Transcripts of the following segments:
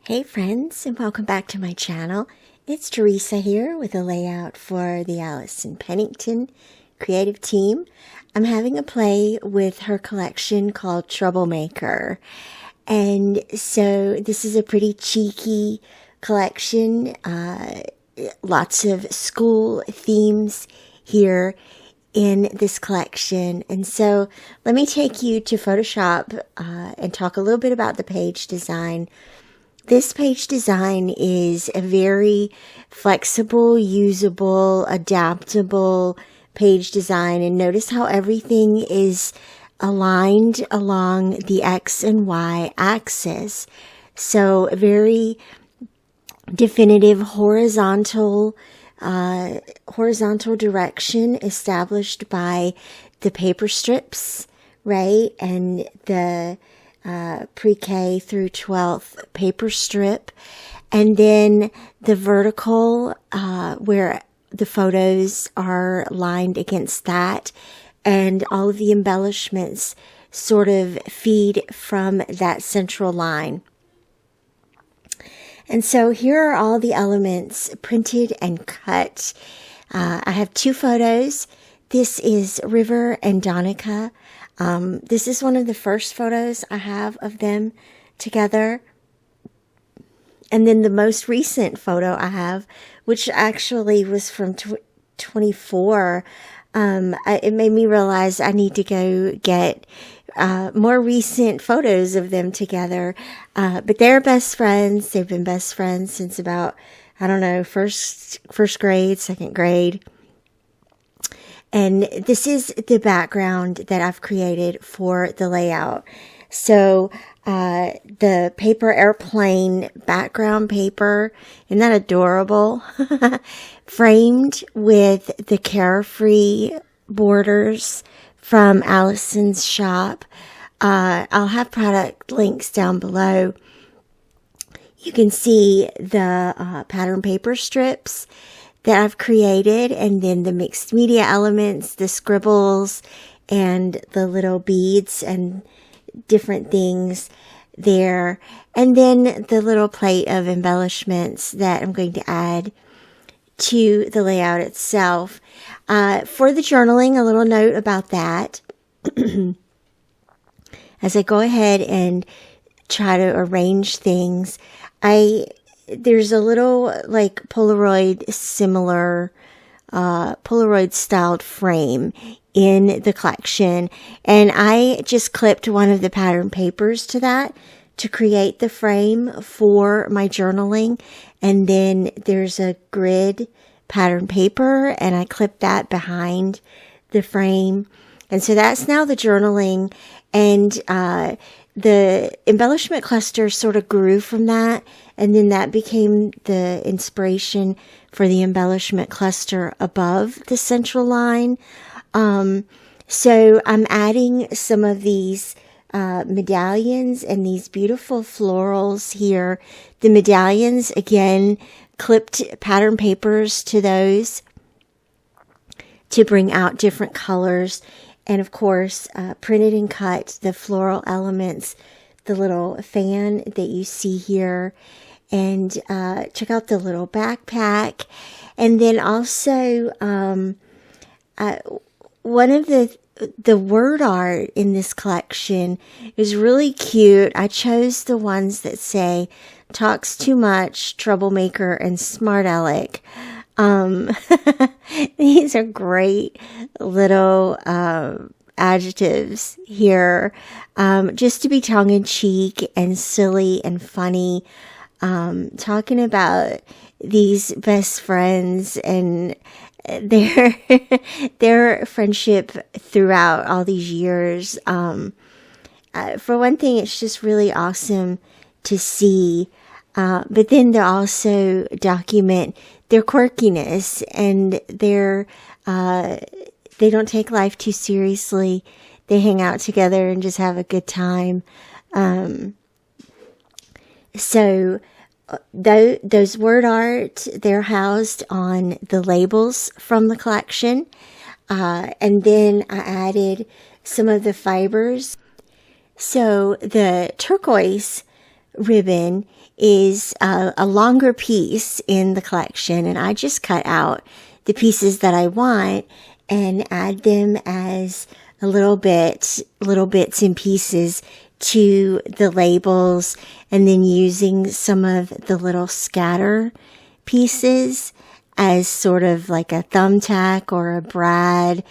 Hey friends, and welcome back to my channel. It's Teresa here with a layout for the Allison Pennington creative team. I'm having a play with her collection called Troublemaker. And so this is a pretty cheeky collection. Lots of school themes here in this collection. And so let me take you to Photoshop and talk a little bit about the page design. This page design is a very flexible, usable, adaptable page design. And notice how everything is aligned along the X and Y axis. So a very definitive horizontal direction established by the paper strips, right? And the pre-K through 12th paper strip, and then the vertical where the photos are lined against that, and all of the embellishments sort of feed from that central line. And so here are all the elements printed and cut. I have two photos. This is River and Donica. This is one of the first photos I have of them together. And then the most recent photo I have, which actually was from 24, it made me realize I need to go get more recent photos of them together. But they're best friends. They've been best friends since about, I don't know, first grade, second grade. And this is the background that I've created for the layout. So the paper airplane background paper, isn't that adorable? Framed with the Carefree borders from Allison's shop. I'll have product links down below. You can see the pattern paper strips that I've created, and then the mixed media elements, the scribbles, and the little beads and different things there. And then the little plate of embellishments that I'm going to add to the layout itself. For the journaling, a little note about that. As I go ahead and try to arrange things, there's a little like Polaroid styled frame in the collection, and I just clipped one of the pattern papers to that to create the frame for my journaling. And then there's a grid pattern paper, and I clipped that behind the frame. And so that's now the journaling, and the embellishment cluster sort of grew from that, and then that became the inspiration for the embellishment cluster above the central line. So I'm adding some of these medallions and these beautiful florals here. The medallions, again, clipped pattern papers to those to bring out different colors. And of course, printed and cut the floral elements, the little fan that you see here. And check out the little backpack. And then also, one of the word art in this collection is really cute. I chose the ones that say, talks too much, troublemaker, and smart aleck. These are great little adjectives here, just to be tongue-in-cheek and silly and funny, talking about these best friends and their friendship throughout all these years. For one thing, it's just really awesome to see, but then to also document their quirkiness and they don't take life too seriously. They hang out together and just have a good time. So those word art, they're housed on the labels from the collection. And then I added some of the fibers. So the turquoise ribbon is a longer piece in the collection, and I just cut out the pieces that I want and add them as little bits and pieces to the labels, and then using some of the little scatter pieces as sort of like a thumbtack or a brad,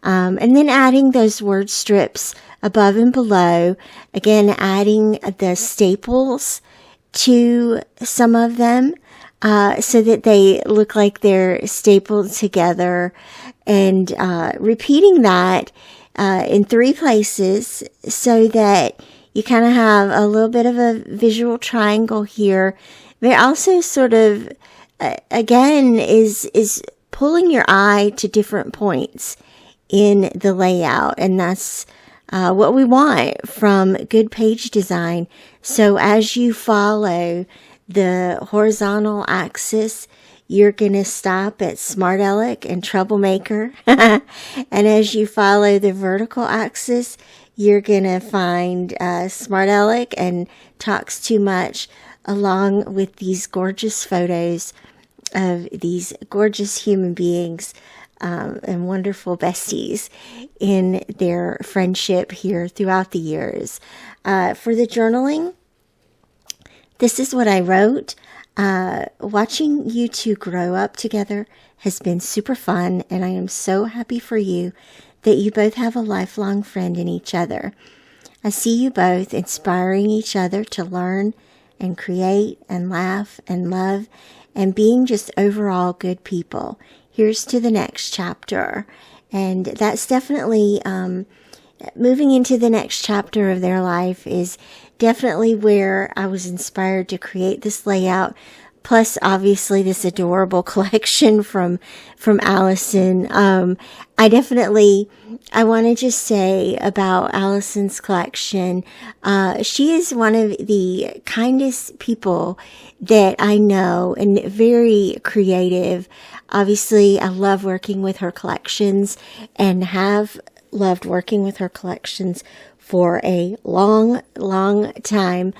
and then adding those word strips above and below, again adding the staples to some of them so that they look like they're stapled together, and repeating that in 3 places so that you kind of have a little bit of a visual triangle here. But also sort of, again, is pulling your eye to different points in the layout. And that's what we want from good page design. So as you follow the horizontal axis, you're going to stop at Smart Aleck and Troublemaker. And as you follow the vertical axis, you're going to find Smart Aleck and Talks Too Much, along with these gorgeous photos of these gorgeous human beings and wonderful besties in their friendship here throughout the years. For the journaling, this is what I wrote. Watching you two grow up together has been super fun, and I am so happy for you that you both have a lifelong friend in each other. I see you both inspiring each other to learn and create and laugh and love and being just overall good people. Here's to the next chapter. And that's definitely, moving into the next chapter of their life is definitely where I was inspired to create this layout. Plus, obviously, this adorable collection from Allison. I want to just say about Allison's collection, she is one of the kindest people that I know, and very creative. Obviously, I love working with her collections and have loved working with her collections for a long, long time.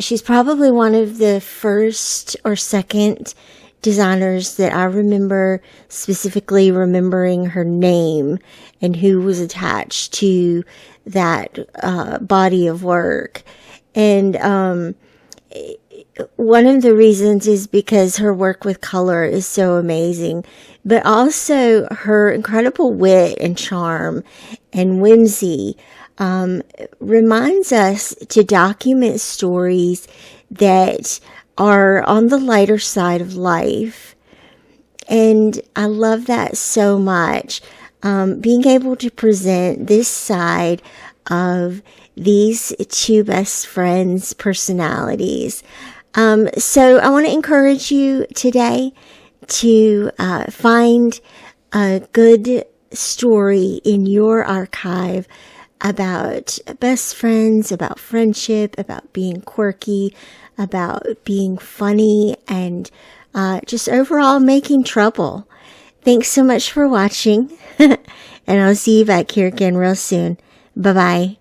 She's probably one of the first or second designers that I remember specifically remembering her name and who was attached to that body of work. And one of the reasons is because her work with color is so amazing, but also her incredible wit and charm and whimsy reminds us to document stories that are on the lighter side of life. And I love that so much. Being able to present this side of these two best friends' personalities. So I want to encourage you today to find a good story in your archive about best friends, about friendship, about being quirky, about being funny, and just overall making trouble. Thanks so much for watching, and I'll see you back here again real soon. Bye-bye.